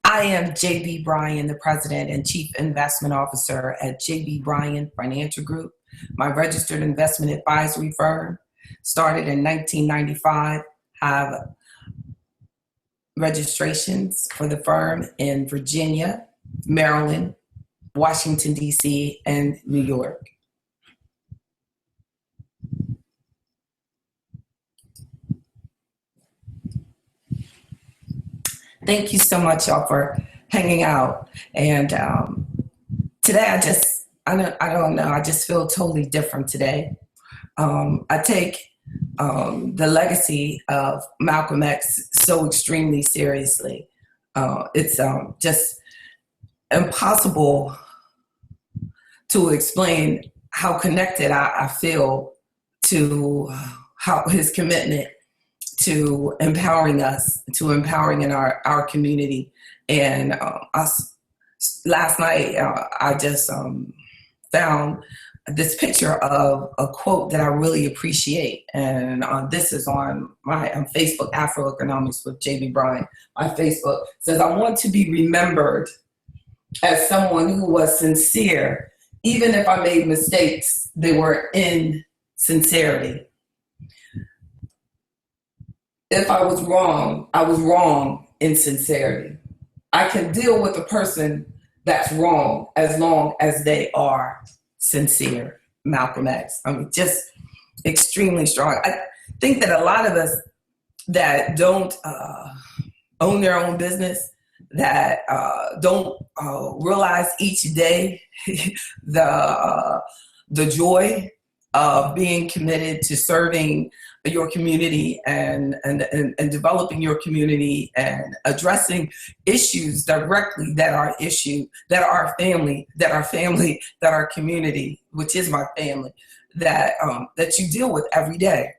I am JB Bryan, the President and Chief Investment Officer at JB Bryan Financial Group, my registered investment advisory firm. Started in 1995, have registrations for the firm in Virginia, Maryland, Washington, D.C., and New York. Thank you so much, y'all, for hanging out. And today, I don't know, I just feel totally different today. I take the legacy of MalcolmX so extremely seriously. It's just impossible to explain how connected I feel to how his commitment to empowering us, to empowering in our community. And us last night, I just found this picture of a quote that I really appreciate. And this is on my Facebook, AfroEconomics with JB Bryan. My Facebook says, I want to be remembered as someone who was sincere. Even if I made mistakes, they were in sincerity. If I was wrong in sincerity. I can deal with a person that's wrong as long as they are sincere. Malcolm X. I mean, just extremely strong. I think that a lot of us that don't own their own business, that don't realize each day the joy of being committed to serving your community and developing your community and addressing issues directly that are our family, that our community, which is my family, that you deal with every day.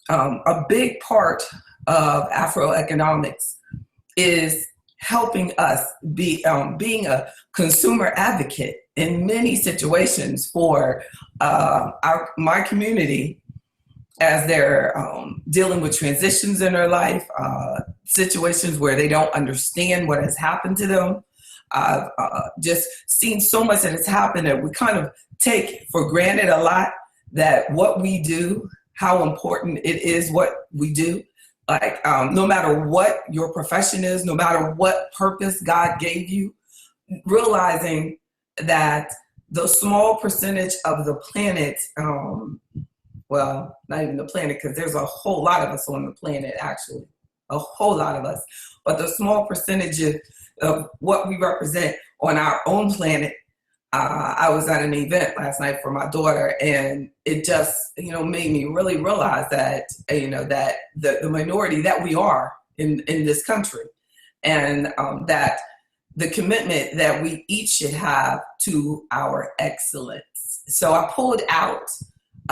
A big part of AfroEconomics is helping us being a consumer advocate in many situations for my community as they're dealing with transitions in their life, situations where they don't understand what has happened to them. I've just seen so much that has happened that we kind of take for granted a lot, that what we do, how important it is what we do. Like no matter what your profession is, no matter what purpose God gave you, realizing that the small percentage of the planet, well, not even the planet, because there's a whole lot of us on the planet, actually, a whole lot of us, but the small percentage of what we represent on our own planet. I was at an event last night for my daughter, and it just, made me really realize that, that the minority that we are in this country, and that the commitment that we each should have to our excellence. So I pulled out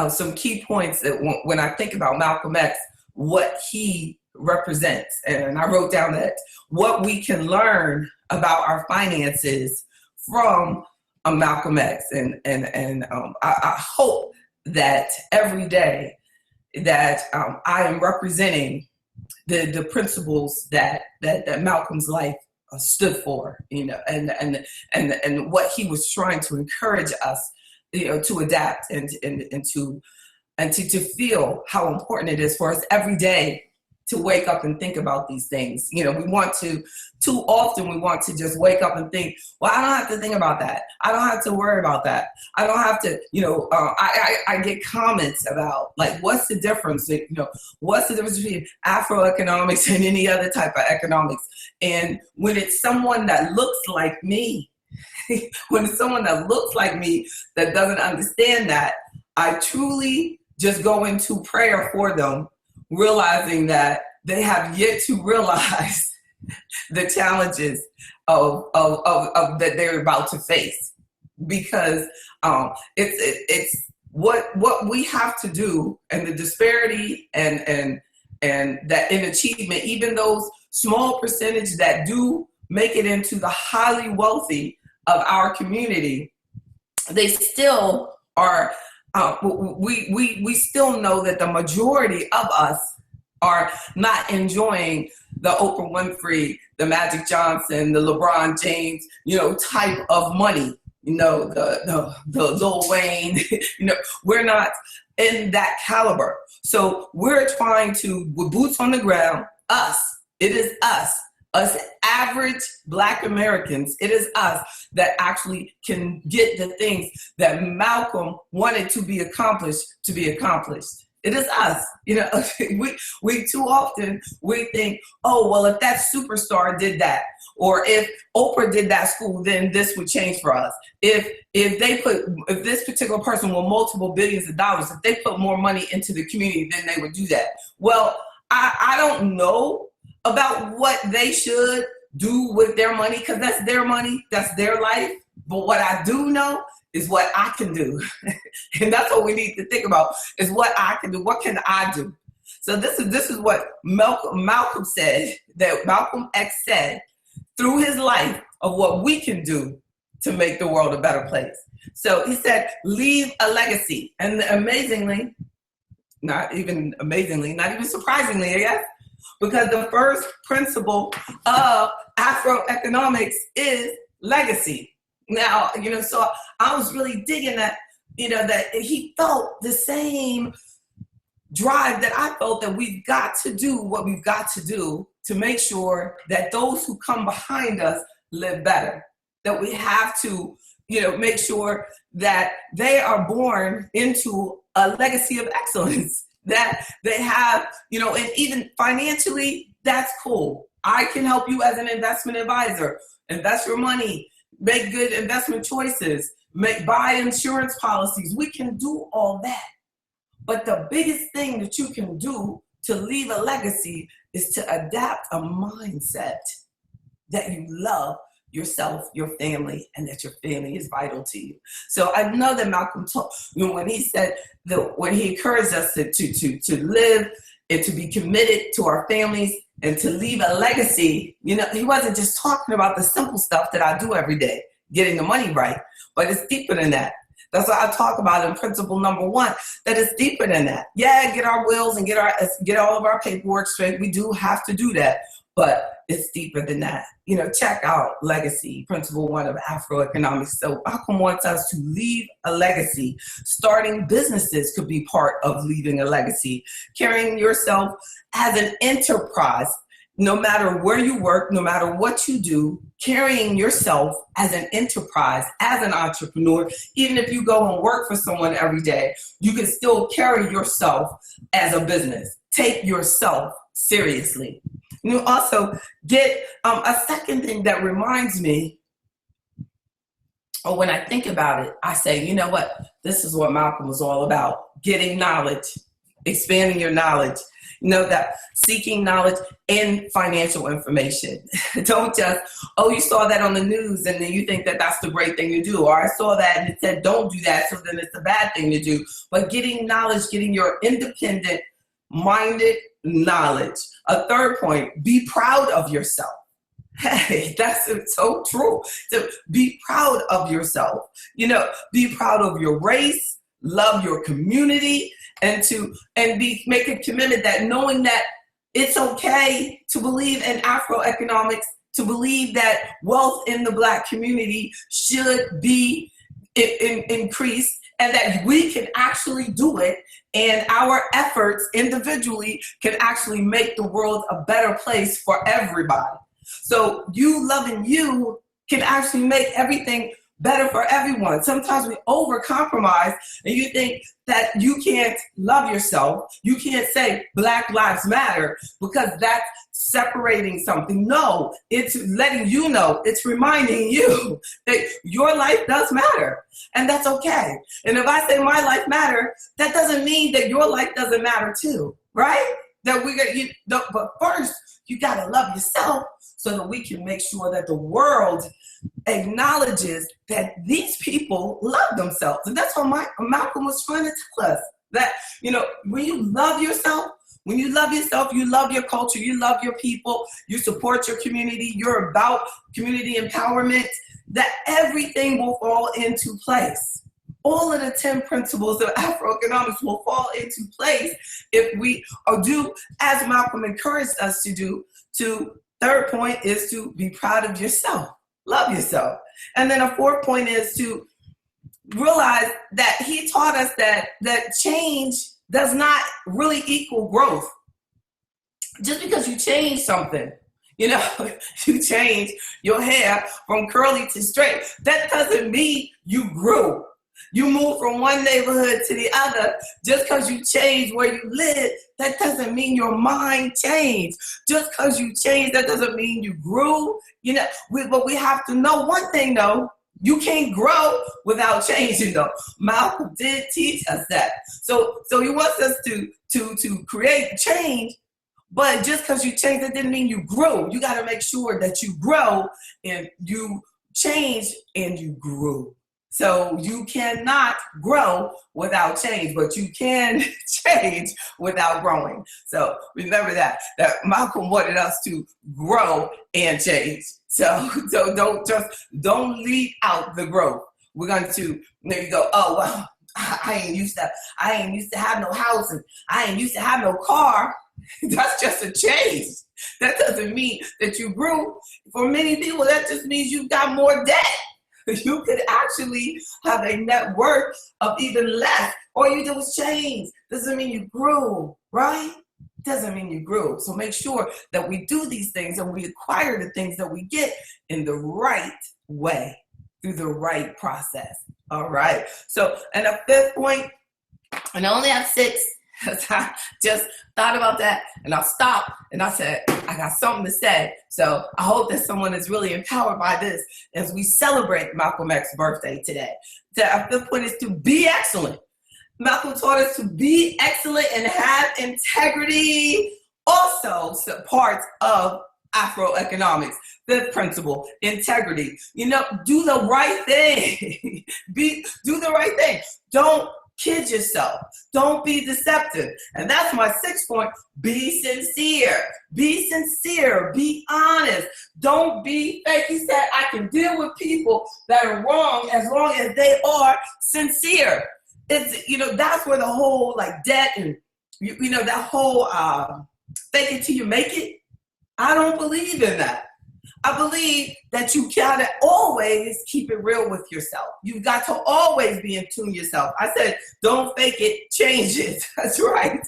some key points that when I think about Malcolm X, what he represents. And I wrote down that what we can learn about our finances from Malcolm X. And I hope that every day that I am representing the principles that Malcolm's life stood for, and what he was trying to encourage us, to adapt and to feel how important it is for us every day to wake up and think about these things. Too often we want to just wake up and think, well, I don't have to think about that. I don't have to worry about that. I don't have to, I get comments about, like, what's the difference? What's the difference between AfroEconomics and any other type of economics? And when it's someone that looks like me, when it's someone that looks like me that doesn't understand that, I truly just go into prayer for them, realizing that they have yet to realize the challenges of that they're about to face, because it's what we have to do, and the disparity and that in achievement, even those small percentage that do make it into the highly wealthy of our community, they still are. We still know that the majority of us are not enjoying the Oprah Winfrey, the Magic Johnson, the LeBron James, type of money. The Lil Wayne. We're not in that caliber. So we're trying to, with boots on the ground, us. It is us average Black Americans. It is us that actually can get the things that Malcolm wanted to be accomplished. It is us. We too often we think, oh, well, if that superstar did that, or if Oprah did that school, then this would change for us. If this particular person with multiple billions of dollars, if they put more money into the community, then they would do that. Well, I don't know about what they should do with their money, because that's their money, that's their life. But what I do know is what I can do. And that's what we need to think about, is what I can do. What can I do? So this is what Malcolm said, that MalcolmX said through his life, of what we can do to make the world a better place. So he said, leave a legacy. And amazingly, not even surprisingly, I guess, because the first principle of AfroEconomics is legacy. Now, so I was really digging that, that he felt the same drive that I felt, that we've got to do what we've got to do to make sure that those who come behind us live better. That we have to, make sure that they are born into a legacy of excellence, that they have, and even financially, that's cool. I can help you as an investment advisor. Invest your money, make good investment choices, buy insurance policies. We can do all that. But the biggest thing that you can do to leave a legacy is to adapt a mindset that you love yourself, your family, and that your family is vital to you. So I know that Malcolm talked, when he said that, when he encouraged us to live and to be committed to our families and to leave a legacy, he wasn't just talking about the simple stuff that I do every day, getting the money right, but it's deeper than that. That's what I talk about in principle number 1, that it's deeper than that. Yeah, get our wills and get all of our paperwork straight. We do have to do that, but it's deeper than that. Check out legacy, principle 1 of AfroEconomics. So Malcolm wants us to leave a legacy. Starting businesses could be part of leaving a legacy. Carrying yourself as an enterprise. No matter where you work, no matter what you do, carrying yourself as an enterprise, as an entrepreneur, even if you go and work for someone every day, you can still carry yourself as a business. Take yourself seriously. You also get a second thing that reminds me, or when I think about it, I say, you know what? This is what Malcolm was all about. Getting knowledge, expanding your knowledge. That seeking knowledge and financial information. Don't just, you saw that on the news and then you think that that's the great thing to do. Or I saw that and it said, don't do that, so then it's a bad thing to do. But getting knowledge, getting your independent minded knowledge. A third point, be proud of yourself. Hey, that's so true. So be proud of yourself. Be proud of your race, love your community, and make a commitment that knowing that it's okay to believe in AfroEconomics, to believe that wealth in the Black community should be increased, and that we can actually do it, and our efforts individually can actually make the world a better place for everybody. So you loving you can actually make everything better for everyone. Sometimes we over-compromise and you think that you can't love yourself. You can't say Black Lives Matter because that's separating something. No, it's letting you know, it's reminding you that your life does matter, and that's okay. And if I say my life matters, that doesn't mean that your life doesn't matter too, right? But first, you gotta love yourself so that we can make sure that the world acknowledges that these people love themselves. And that's what Malcolm was trying to tell us. That, when you love yourself, you love your culture, you love your people, you support your community, you're about community empowerment, that everything will fall into place. all of the 10 principles of Afroeconomics will fall into place if we do as Malcolm encouraged us to do. Third point is to be proud of yourself, love yourself. And then a fourth point is to realize that he taught us that change does not really equal growth. Just because you change something, you change your hair from curly to straight, that doesn't mean you grew. You move from one neighborhood to the other. Just because you change where you live, that doesn't mean your mind changed. Just because you changed, that doesn't mean you grew. But we have to know one thing, though. You can't grow without changing, though. Malcolm did teach us that. So he wants us to create change. But just because you changed, that didn't mean you grew. You got to make sure that you grow and you change and you grew. So you cannot grow without change, but you can change without growing. So remember that Malcolm wanted us to grow and change. So don't leave out the growth. We're going to maybe go, oh, well, I ain't used to have no house and I ain't used to have no car. That's just a change. That doesn't mean that you grew. For many people, that just means you've got more debt. You could actually have a net worth of even less. All you do is change. Doesn't mean you grew, right? Doesn't mean you grew. So make sure that we do these things and we acquire the things that we get in the right way, through the right process. All right. So, and a fifth point, and I only have 6. I just thought about that and I stopped and I said, I got something to say. So I hope that someone is really empowered by this as we celebrate Malcolm X's birthday today. The fifth point is to be excellent. Malcolm taught us to be excellent and have integrity. Also, parts of Afroeconomics. Fifth principle, integrity. Do the right thing. Do the right thing. Don't kid yourself. Don't be deceptive. And that's my 6th point. Be sincere. Be sincere. Be honest. Don't be fake. He said, I can deal with people that are wrong as long as they are sincere. It's, that's where the whole debt and, that whole fake it till you make it. I don't believe in that. I believe that you gotta always keep it real with yourself. You've got to always be in tune yourself. I said, don't fake it, change it. That's right.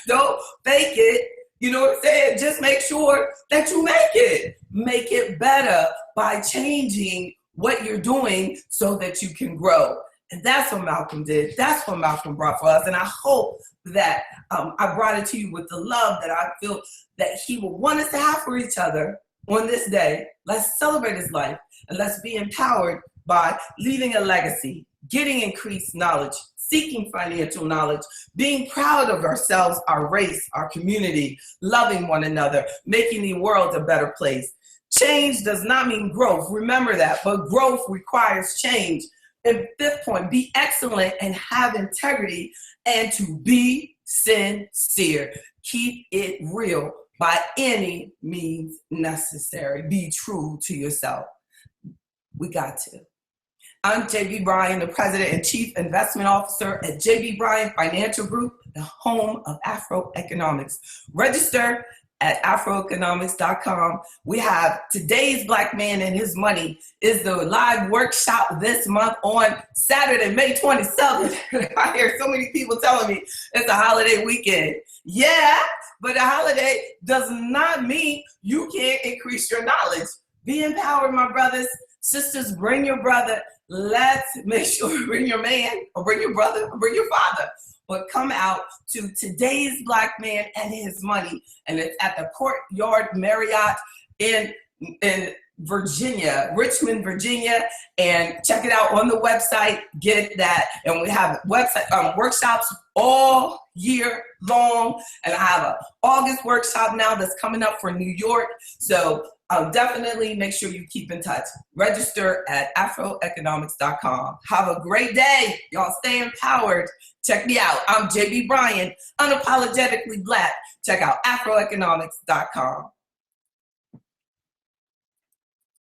Don't fake it. You know what I'm saying? Just make sure that you make it. Make it better by changing what you're doing so that you can grow. And that's what Malcolm did. That's what Malcolm brought for us. And I hope that I brought it to you with the love that I feel that he will want us to have for each other. On this day, let's celebrate his life and let's be empowered by leaving a legacy, getting increased knowledge, seeking financial knowledge, being proud of ourselves, our race, our community, loving one another, making the world a better place. Change does not mean growth. Remember that, but growth requires change. And 5th point, be excellent and have integrity and to be sincere. Keep it real. By any means necessary. Be true to yourself. We got to. I'm JB Bryan, the President and Chief Investment Officer at JB Bryan Financial Group, the home of AfroEconomics. Register at AfroEconomics.com. We have Today's Black Man and His Money is the live workshop this month on Saturday, May 27th. I hear so many people telling me it's a holiday weekend. Yeah, but a holiday does not mean you can't increase your knowledge. Be empowered, my brothers, sisters, bring your brother. Let's make sure you bring your man or bring your brother or bring your father. But come out to Today's Black Man and His Money. And it's at the Courtyard Marriott in Virginia, Richmond, Virginia. And check it out on the website. Get that. And we have workshops all year long. And I have an August workshop now that's coming up for New York. So definitely make sure you keep in touch. Register at AfroEconomics.com. Have a great day. Y'all stay empowered. Check me out. I'm JB Bryan, unapologetically Black. Check out AfroEconomics.com.